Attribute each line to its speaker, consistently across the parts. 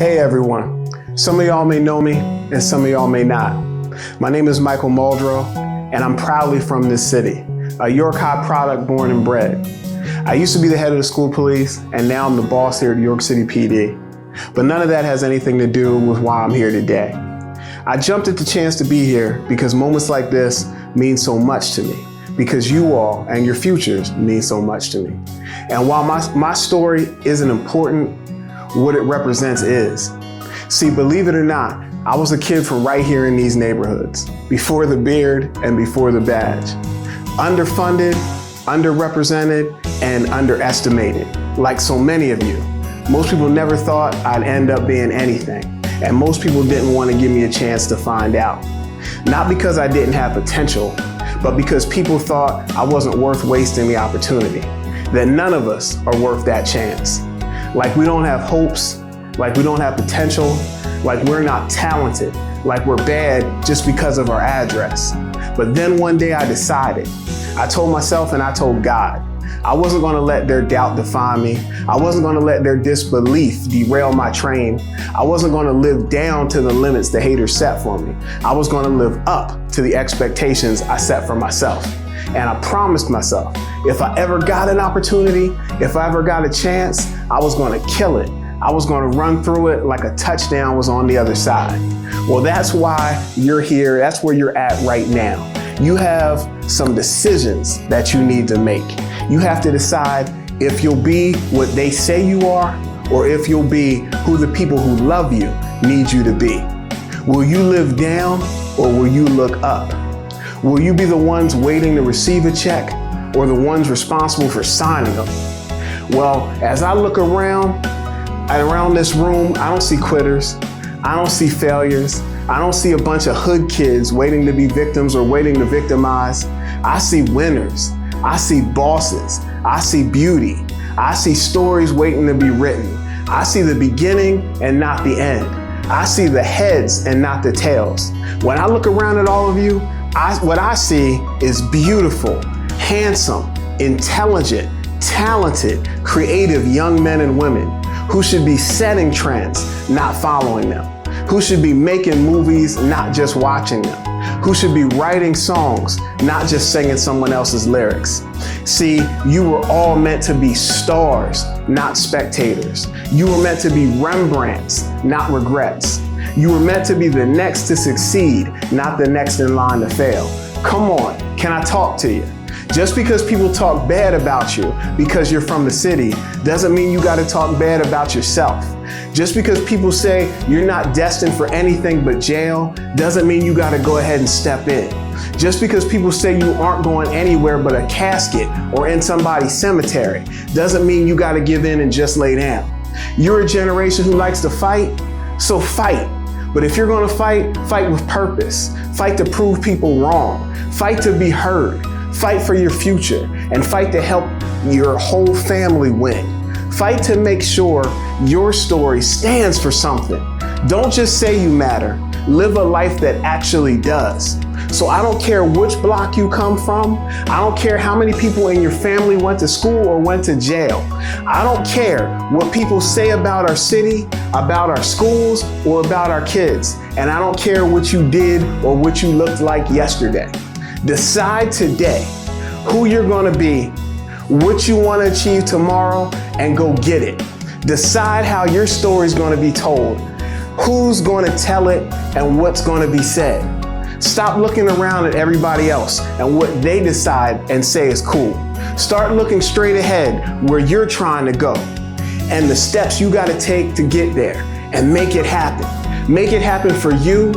Speaker 1: Hey everyone, some of y'all may know me and some of y'all may not. My name is Michael Muldrow and I'm proudly from this city, a York High product born and bred. I used to be the head of the school police and now I'm the boss here at York City PD. But none of that has anything to do with why I'm here today. I jumped at the chance to be here because moments like this mean so much to me, because you all and your futures mean so much to me. And while my story isn't important, what it represents is. See, believe it or not, I was a kid from right here in these neighborhoods, before the beard and before the badge. Underfunded, underrepresented, and underestimated, like so many of you. Most people never thought I'd end up being anything, and most people didn't want to give me a chance to find out. Not because I didn't have potential, but because people thought I wasn't worth wasting the opportunity, that none of us are worth that chance. Like we don't have hopes, like we don't have potential, like we're not talented, like we're bad just because of our address. But then one day I decided, I told myself and I told God, I wasn't gonna let their doubt define me. I wasn't gonna let their disbelief derail my train. I wasn't gonna live down to the limits the haters set for me. I was gonna live up to the expectations I set for myself. And I promised myself, if I ever got an opportunity, if I ever got a chance, I was gonna kill it. I was gonna run through it like a touchdown was on the other side. Well, that's why you're here. That's where you're at right now. You have some decisions that you need to make. You have to decide if you'll be what they say you are, or if you'll be who the people who love you need you to be. Will you live down, or will you look up? Will you be the ones waiting to receive a check, or the ones responsible for signing them? Well, as I look around this room, I don't see quitters. I don't see failures. I don't see a bunch of hood kids waiting to be victims or waiting to victimize. I see winners. I see bosses. I see beauty. I see stories waiting to be written. I see the beginning and not the end. I see the heads and not the tails. When I look around at all of you, what I see is beautiful, handsome, intelligent, talented, creative young men and women who should be setting trends, not following them, who should be making movies, not just watching them, who should be writing songs, not just singing someone else's lyrics. See, you were all meant to be stars, not spectators. You were meant to be Rembrandts, not regrets. You were meant to be the next to succeed, not the next in line to fail. Come on, can I talk to you? Just because people talk bad about you because you're from the city doesn't mean you gotta talk bad about yourself. Just because people say you're not destined for anything but jail doesn't mean you gotta go ahead and step in. Just because people say you aren't going anywhere but a casket or in somebody's cemetery doesn't mean you gotta give in and just lay down. You're a generation who likes to fight, so fight. But if you're gonna fight, fight with purpose. Fight to prove people wrong. Fight to be heard. Fight for your future, and fight to help your whole family win. Fight to make sure your story stands for something. Don't just say you matter. Live a life that actually does. So I don't care which block you come from. I don't care how many people in your family went to school or went to jail. I don't care what people say about our city, about our schools, or about our kids. And I don't care what you did or what you looked like yesterday. Decide today who you're gonna be, what you wanna achieve tomorrow, and go get it. Decide how your story's gonna be told, who's gonna tell it, and what's gonna be said. Stop looking around at everybody else and what they decide and say is cool. Start looking straight ahead where you're trying to go and the steps you gotta take to get there, and make it happen. Make it happen for you,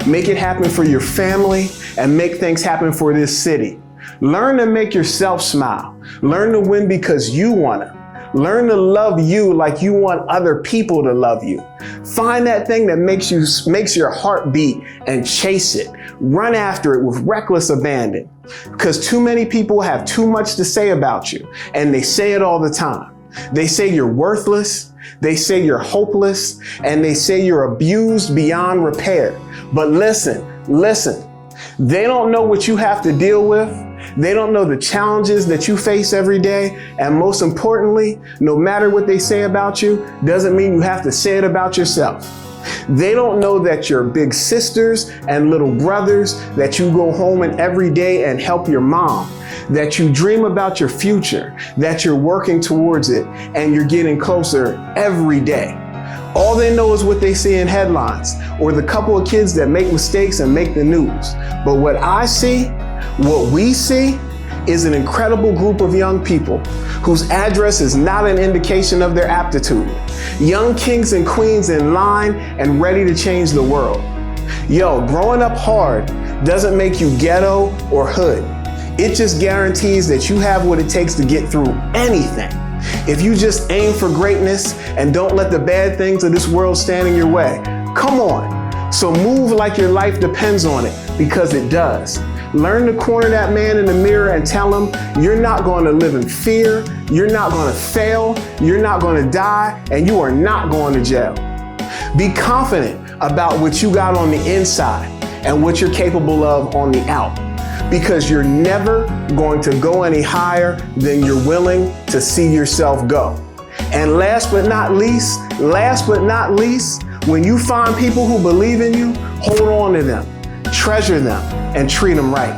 Speaker 1: make it happen for your family, and make things happen for this city. Learn to make yourself smile. Learn to win because you wanna. Learn to love you like you want other people to love you. Find that thing that makes your heart beat and chase it. Run after it with reckless abandon. Because too many people have too much to say about you, and they say it all the time. They say you're worthless, they say you're hopeless, and they say you're abused beyond repair. But listen. They don't know what you have to deal with. They don't know the challenges that you face every day. And most importantly, no matter what they say about you, doesn't mean you have to say it about yourself. They don't know that you're big sisters and little brothers, that you go home and every day and help your mom, that you dream about your future, that you're working towards it, and you're getting closer every day. All they know is what they see in headlines or the couple of kids that make mistakes and make the news. But what I see, what we see, is an incredible group of young people whose address is not an indication of their aptitude. Young kings and queens in line and ready to change the world. Yo, growing up hard doesn't make you ghetto or hood. It just guarantees that you have what it takes to get through anything. If you just aim for greatness and don't let the bad things of this world stand in your way, come on. So move like your life depends on it, because it does. Learn to corner that man in the mirror and tell him you're not going to live in fear, you're not going to fail, you're not going to die, and you are not going to jail. Be confident about what you got on the inside and what you're capable of on the out, because you're never going to go any higher than you're willing to see yourself go. And last but not least, when you find people who believe in you, hold on to them, treasure them, and treat them right.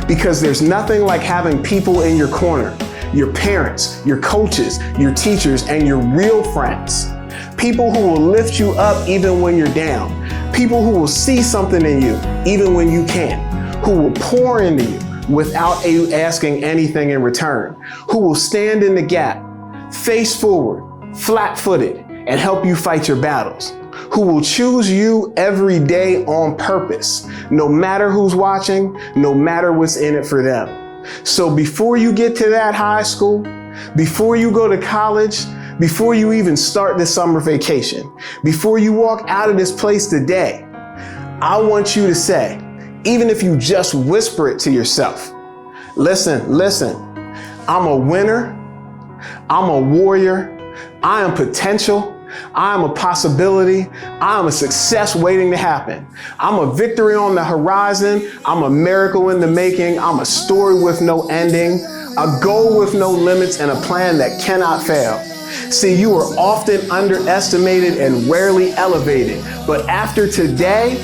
Speaker 1: Because there's nothing like having people in your corner, your parents, your coaches, your teachers, and your real friends. People who will lift you up even when you're down. People who will see something in you even when you can't. Who will pour into you without you asking anything in return. Who will stand in the gap, face forward, flat-footed, and help you fight your battles. Who will choose you every day on purpose, no matter who's watching, no matter what's in it for them. So before you get to that high school, before you go to college, before you even start this summer vacation, before you walk out of this place today, I want you to say, even if you just whisper it to yourself, listen, I'm a winner, I'm a warrior, I am potential, I am a possibility, I am a success waiting to happen. I'm a victory on the horizon, I'm a miracle in the making, I'm a story with no ending, a goal with no limits, and a plan that cannot fail. See, you are often underestimated and rarely elevated, but after today,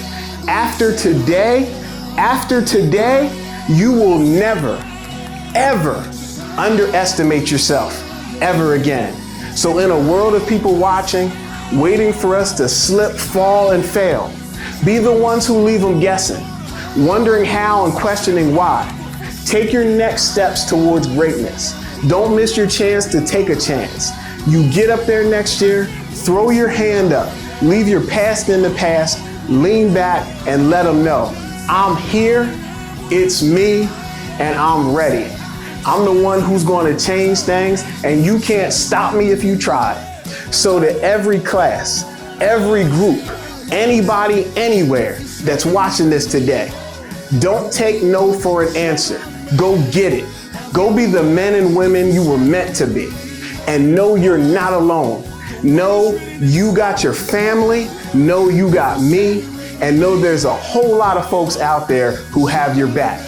Speaker 1: you will never, ever underestimate yourself ever again. So in a world of people watching, waiting for us to slip, fall, and fail, be the ones who leave them guessing, wondering how and questioning why. Take your next steps towards greatness. Don't miss your chance to take a chance. You get up there next year, throw your hand up, leave your past in the past, lean back and let them know, I'm here, it's me, and I'm ready. I'm the one who's going to change things, and you can't stop me if you try. So to every class, every group, anybody, anywhere that's watching this today, don't take no for an answer. Go get it. Go be the men and women you were meant to be. And know you're not alone. Know you got your family, know you got me, and know there's a whole lot of folks out there who have your back.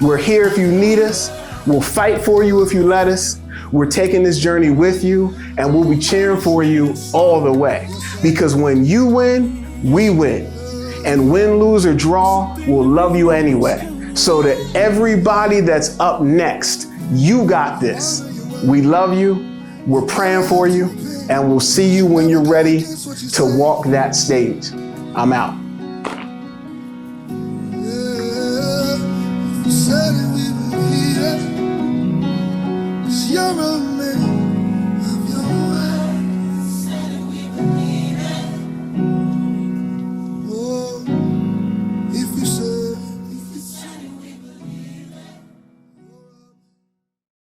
Speaker 1: We're here if you need us. We'll fight for you if you let us. We're taking this journey with you, and we'll be cheering for you all the way. Because when you win, we win. And win, lose, or draw, we'll love you anyway. So to everybody that's up next, you got this. We love you, we're praying for you, and we'll see you when you're ready to walk that stage. I'm out.
Speaker 2: You're a man.